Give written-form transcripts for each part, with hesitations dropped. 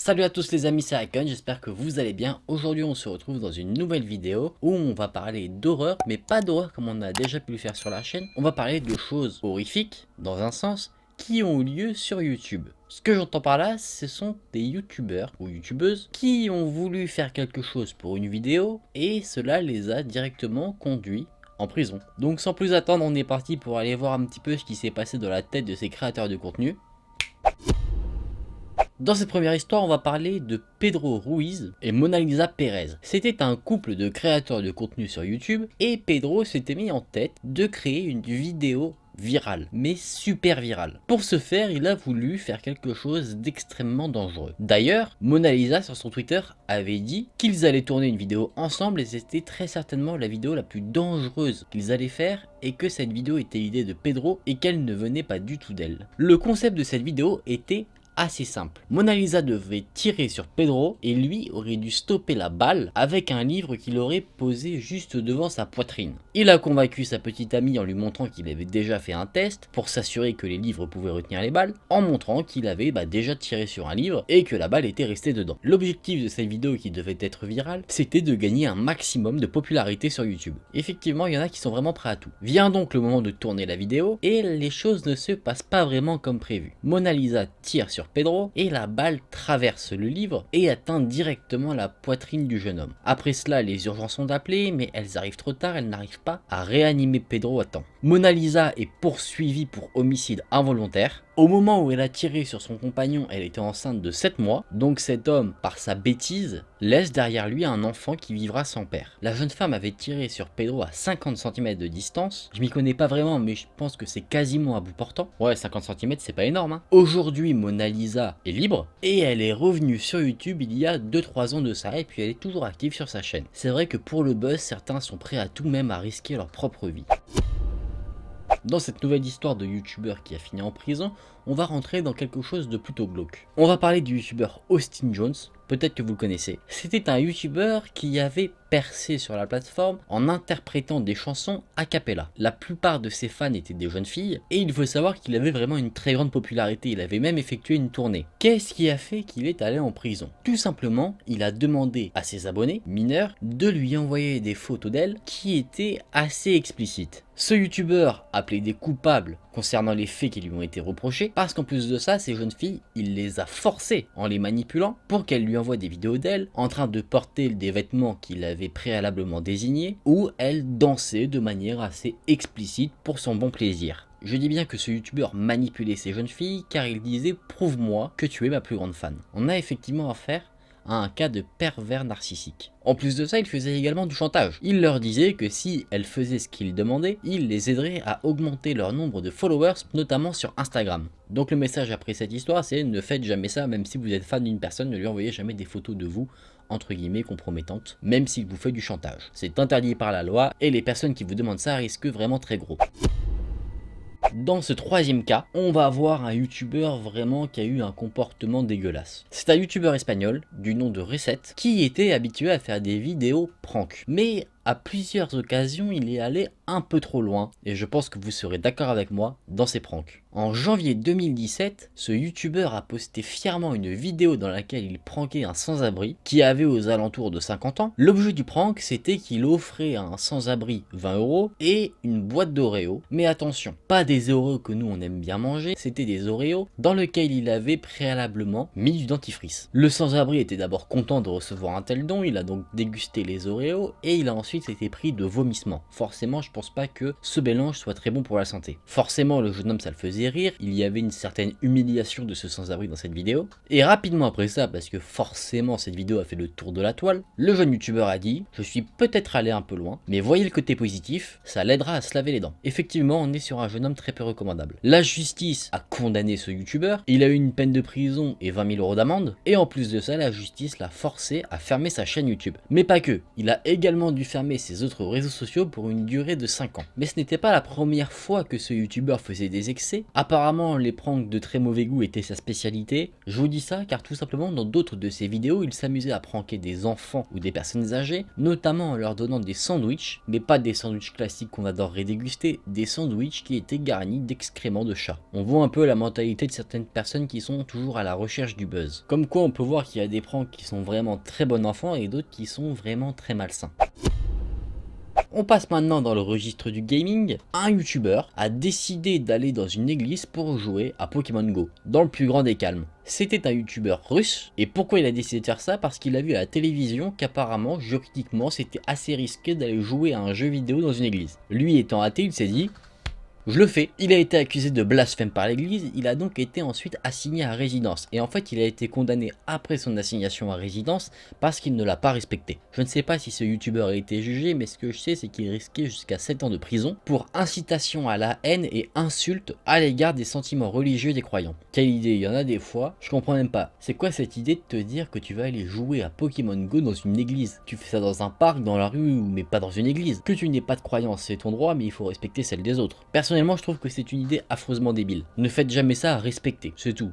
Salut à tous les amis, c'est Icon, j'espère que vous allez bien. Aujourd'hui on se retrouve dans une nouvelle vidéo où on va parler d'horreur, mais pas d'horreur comme on a déjà pu le faire sur la chaîne. On va parler de choses horrifiques, dans un sens, qui ont eu lieu sur YouTube. Ce que j'entends par là, ce sont des youtubeurs ou youtubeuses qui ont voulu faire quelque chose pour une vidéo et cela les a directement conduits en prison. Donc sans plus attendre, on est parti pour aller voir un petit peu ce qui s'est passé dans la tête de ces créateurs de contenu. Dans cette première histoire, on va parler de Pedro Ruiz et Mona Lisa Pérez. C'était un couple de créateurs de contenu sur YouTube et Pedro s'était mis en tête de créer une vidéo virale, mais super virale. Pour ce faire, il a voulu faire quelque chose d'extrêmement dangereux. D'ailleurs, Mona Lisa sur son Twitter avait dit qu'ils allaient tourner une vidéo ensemble et c'était très certainement la vidéo la plus dangereuse qu'ils allaient faire et que cette vidéo était l'idée de Pedro et qu'elle ne venait pas du tout d'elle. Le concept de cette vidéo était assez simple. Mona Lisa devait tirer sur Pedro et lui aurait dû stopper la balle avec un livre qu'il aurait posé juste devant sa poitrine. Il a convaincu sa petite amie en lui montrant qu'il avait déjà fait un test pour s'assurer que les livres pouvaient retenir les balles, en montrant qu'il avait déjà tiré sur un livre et que la balle était restée dedans. L'objectif de cette vidéo qui devait être virale, c'était de gagner un maximum de popularité sur YouTube. Effectivement, il y en a qui sont vraiment prêts à tout. Vient donc le moment de tourner la vidéo et les choses ne se passent pas vraiment comme prévu. Mona Lisa tire sur Pedro et la balle traverse le livre et atteint directement la poitrine du jeune homme. Après cela, les urgences sont appelées, mais elles arrivent trop tard, elles n'arrivent pas à réanimer Pedro à temps. Mona Lisa est poursuivie pour homicide involontaire. Au moment où elle a tiré sur son compagnon, elle était enceinte de 7 mois, donc cet homme, par sa bêtise, laisse derrière lui un enfant qui vivra sans père. La jeune femme avait tiré sur Pedro à 50 cm de distance, je m'y connais pas vraiment mais je pense que c'est quasiment à bout portant. Ouais, 50 cm c'est pas énorme hein. Aujourd'hui Mona Lisa est libre et elle est revenue sur YouTube il y a 2-3 ans de ça et puis elle est toujours active sur sa chaîne. C'est vrai que pour le buzz, certains sont prêts à tout même à risquer leur propre vie. Dans cette nouvelle histoire de youtubeur qui a fini en prison, on va rentrer dans quelque chose de plutôt glauque. On va parler du youtubeur Austin Jones, peut-être que vous le connaissez. C'était un youtubeur qui avait percé sur la plateforme en interprétant des chansons a cappella. La plupart de ses fans étaient des jeunes filles et il faut savoir qu'il avait vraiment une très grande popularité, il avait même effectué une tournée. Qu'est-ce qui a fait qu'il est allé en prison? Tout simplement, il a demandé à ses abonnés, mineurs, de lui envoyer des photos d'elle qui étaient assez explicites. Ce youtubeur a plaidé coupable concernant les faits qui lui ont été reprochés, parce qu'en plus de ça, ces jeunes filles, il les a forcées en les manipulant pour qu'elles lui envoient des vidéos d'elle en train de porter des vêtements qu'il avait préalablement désignés, où elle dansait de manière assez explicite pour son bon plaisir. Je dis bien que ce youtubeur manipulait ces jeunes filles car il disait « prouve-moi que tu es ma plus grande fan ». On a effectivement affaire à un cas de pervers narcissique. En plus de ça, il faisait également du chantage. Il leur disait que si elles faisaient ce qu'ils demandaient, il les aiderait à augmenter leur nombre de followers, notamment sur Instagram. Donc le message après cette histoire, c'est ne faites jamais ça, même si vous êtes fan d'une personne, ne lui envoyez jamais des photos de vous entre guillemets compromettantes, même s'il vous fait du chantage. C'est interdit par la loi et les personnes qui vous demandent ça risquent vraiment très gros. Dans ce troisième cas, on va avoir un youtubeur vraiment qui a eu un comportement dégueulasse. C'est un youtubeur espagnol du nom de Reset qui était habitué à faire des vidéos prank. Mais à plusieurs occasions, il est allé un peu trop loin et je pense que vous serez d'accord avec moi dans ses pranks. En janvier 2017, ce youtubeur a posté fièrement une vidéo dans laquelle il prankait un sans-abri qui avait aux alentours de 50 ans. L'objet du prank, c'était qu'il offrait à un sans-abri 20 € et une boîte d'Oreo. Mais attention, pas des Oreos que nous on aime bien manger, c'était des Oreos dans lesquels il avait préalablement mis du dentifrice. Le sans-abri était d'abord content de recevoir un tel don, il a donc dégusté les Oreos et il a ensuite été pris de vomissements. Forcément, je pense pas que ce mélange soit très bon pour la santé. Forcément, le jeune homme ça le faisait rire, il y avait une certaine humiliation de ce sans-abri dans cette vidéo. Et rapidement après ça, parce que forcément cette vidéo a fait le tour de la toile, le jeune youtubeur a dit « Je suis peut-être allé un peu loin, mais voyez le côté positif, ça l'aidera à se laver les dents ». Effectivement, on est sur un jeune homme très peu recommandable. La justice a condamné ce youtubeur, il a eu une peine de prison et 20 000 € d'amende, et en plus de ça, la justice l'a forcé à fermer sa chaîne YouTube. Mais pas que, il a également dû fermer fermer ses autres réseaux sociaux pour une durée de 5 ans. Mais ce n'était pas la première fois que ce youtubeur faisait des excès. Apparemment les pranks de très mauvais goût étaient sa spécialité. Je vous dis ça car tout simplement dans d'autres de ses vidéos il s'amusait à pranker des enfants ou des personnes âgées, notamment en leur donnant des sandwichs, mais pas des sandwichs classiques qu'on adorerait déguster, des sandwichs qui étaient garnis d'excréments de chat. On voit un peu la mentalité de certaines personnes qui sont toujours à la recherche du buzz. Comme quoi on peut voir qu'il y a des pranks qui sont vraiment très bons enfants et d'autres qui sont vraiment très malsains. On passe maintenant dans le registre du gaming. Un youtubeur a décidé d'aller dans une église pour jouer à Pokémon Go, dans le plus grand des calmes. C'était un youtubeur russe, et pourquoi il a décidé de faire ça? Parce qu'il a vu à la télévision qu'apparemment, juridiquement, c'était assez risqué d'aller jouer à un jeu vidéo dans une église. Lui étant athée, il s'est dit... je le fais. Il a été accusé de blasphème par l'église, il a donc été ensuite assigné à résidence. Et en fait, il a été condamné après son assignation à résidence parce qu'il ne l'a pas respecté. Je ne sais pas si ce youtubeur a été jugé, mais ce que je sais, c'est qu'il risquait jusqu'à 7 ans de prison pour incitation à la haine et insulte à l'égard des sentiments religieux des croyants. Quelle idée, il y en a des fois, je comprends même pas. C'est quoi cette idée de te dire que tu vas aller jouer à Pokémon Go dans une église? Tu fais ça dans un parc, dans la rue, mais pas dans une église. Que tu n'aies pas de croyance, c'est ton droit, mais il faut respecter celle des autres. Personnellement, je trouve que c'est une idée affreusement débile. Ne faites jamais ça à respecter, c'est tout.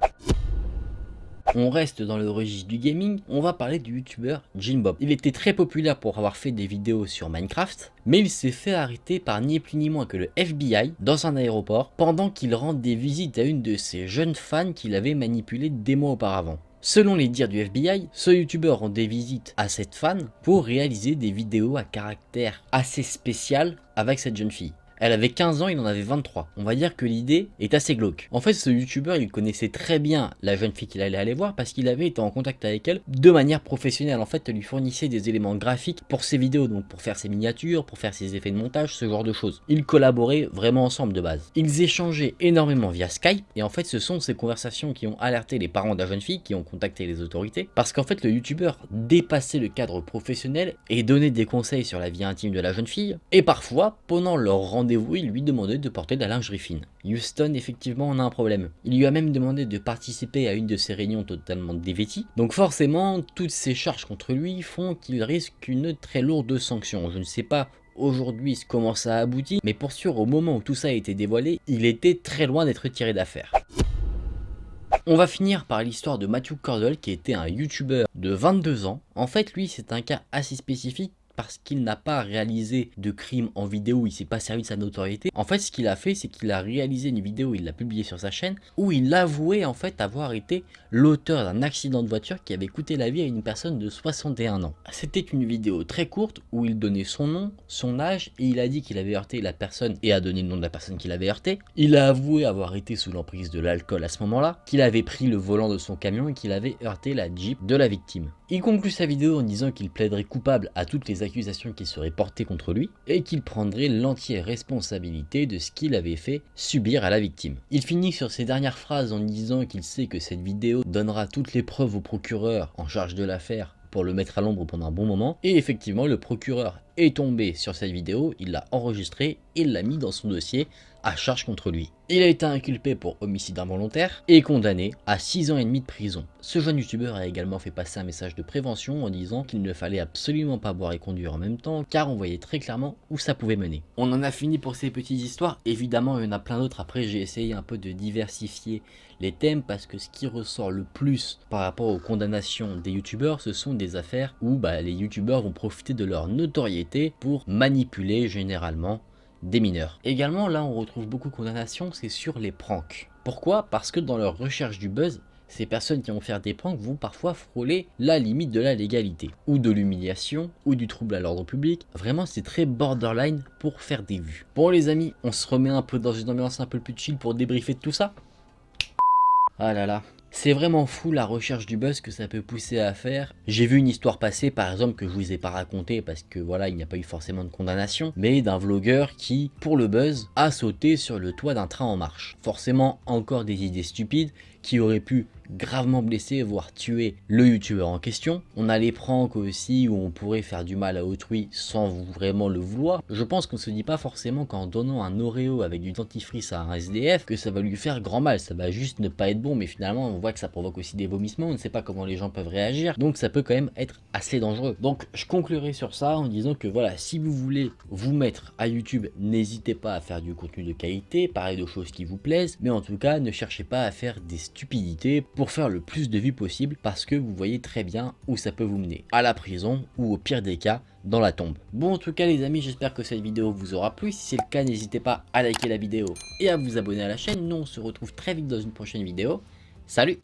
On reste dans le registre du gaming, on va parler du youtubeur Jinbob. Il était très populaire pour avoir fait des vidéos sur Minecraft, mais il s'est fait arrêter par ni plus ni moins que le FBI dans un aéroport pendant qu'il rend des visites à une de ses jeunes fans qu'il avait manipulé des mois auparavant. Selon les dires du FBI, ce youtubeur rend des visites à cette fan pour réaliser des vidéos à caractère assez spécial avec cette jeune fille. Elle avait 15 ans, il en avait 23. On va dire que l'idée est assez glauque. En fait, ce youtubeur, il connaissait très bien la jeune fille qu'il allait aller voir parce qu'il avait été en contact avec elle de manière professionnelle. En fait, elle lui fournissait des éléments graphiques pour ses vidéos, donc pour faire ses miniatures, pour faire ses effets de montage, ce genre de choses. Ils collaboraient vraiment ensemble de base. Ils échangeaient énormément via Skype et en fait, ce sont ces conversations qui ont alerté les parents de la jeune fille, qui ont contacté les autorités, parce qu'en fait, le youtubeur dépassait le cadre professionnel et donnait des conseils sur la vie intime de la jeune fille. Et parfois, pendant leur rendez-vous, il lui demandait de porter de la lingerie fine. Houston, effectivement, on a un problème. Il lui a même demandé de participer à une de ses réunions totalement dévêties. Donc forcément, toutes ces charges contre lui font qu'il risque une très lourde sanction. Je ne sais pas aujourd'hui comment ça a abouti, mais pour sûr, au moment où tout ça a été dévoilé, il était très loin d'être tiré d'affaire. On va finir par l'histoire de Matthew Cordell, qui était un youtubeur de 22 ans. En fait, lui, c'est un cas assez spécifique parce qu'il n'a pas réalisé de crime en vidéo, il s'est pas servi de sa notoriété. En fait, ce qu'il a fait, c'est qu'il a réalisé une vidéo, il l'a publiée sur sa chaîne, où il avouait en fait avoir été l'auteur d'un accident de voiture qui avait coûté la vie à une personne de 61 ans. C'était une vidéo très courte où il donnait son nom, son âge, et il a dit qu'il avait heurté la personne et a donné le nom de la personne qu'il avait heurté. Il a avoué avoir été sous l'emprise de l'alcool à ce moment-là, qu'il avait pris le volant de son camion et qu'il avait heurté la Jeep de la victime. Il conclut sa vidéo en disant qu'il plaiderait coupable à toutes les accusations qui seraient portées contre lui et qu'il prendrait l'entière responsabilité de ce qu'il avait fait subir à la victime. Il finit sur ces dernières phrases en disant qu'il sait que cette vidéo donnera toutes les preuves au procureur en charge de l'affaire pour le mettre à l'ombre pendant un bon moment, et effectivement le procureur est tombé sur cette vidéo, il l'a enregistrée et l'a mis dans son dossier à charge contre lui. Il a été inculpé pour homicide involontaire et condamné à 6 ans et demi de prison. Ce jeune youtubeur a également fait passer un message de prévention en disant qu'il ne fallait absolument pas boire et conduire en même temps car on voyait très clairement où ça pouvait mener. On en a fini pour ces petites histoires, évidemment il y en a plein d'autres, après j'ai essayé un peu de diversifier les thèmes parce que ce qui ressort le plus par rapport aux condamnations des youtubeurs, ce sont des affaires où les youtubeurs vont profiter de leur notoriété pour manipuler généralement des mineurs. Également là on retrouve beaucoup de condamnations, c'est sur les pranks. Pourquoi? Parce que dans leur recherche du buzz, ces personnes qui vont faire des pranks vont parfois frôler la limite de la légalité, ou de l'humiliation, ou du trouble à l'ordre public. Vraiment c'est très borderline pour faire des vues. Bon les amis, on se remet un peu dans une ambiance un peu plus chill pour débriefer de tout ça. Ah là là, c'est vraiment fou la recherche du buzz que ça peut pousser à faire. J'ai vu une histoire passer par exemple que je vous ai pas raconté parce que voilà il n'y a pas eu forcément de condamnation, mais d'un vlogueur qui pour le buzz a sauté sur le toit d'un train en marche. Forcément encore des idées stupides qui auraient pu gravement blesser, voire tuer le youtubeur en question. On a les pranks aussi où on pourrait faire du mal à autrui sans vraiment le vouloir. Je pense qu'on se dit pas forcément qu'en donnant un Oreo avec du dentifrice à un SDF que ça va lui faire grand mal, ça va juste ne pas être bon, mais finalement on voit que ça provoque aussi des vomissements, on ne sait pas comment les gens peuvent réagir, donc ça peut quand même être assez dangereux. Donc je conclurai sur ça en disant que voilà, si vous voulez vous mettre à YouTube, n'hésitez pas à faire du contenu de qualité, parler de choses qui vous plaisent, mais en tout cas ne cherchez pas à faire des stupidités pour faire le plus de vues possible, parce que vous voyez très bien où ça peut vous mener, à la prison ou au pire des cas dans la tombe. Bon, en tout cas les amis, j'espère que cette vidéo vous aura plu. Si c'est le cas, n'hésitez pas à liker la vidéo et à vous abonner à la chaîne. Nous on se retrouve très vite dans une prochaine vidéo. Salut!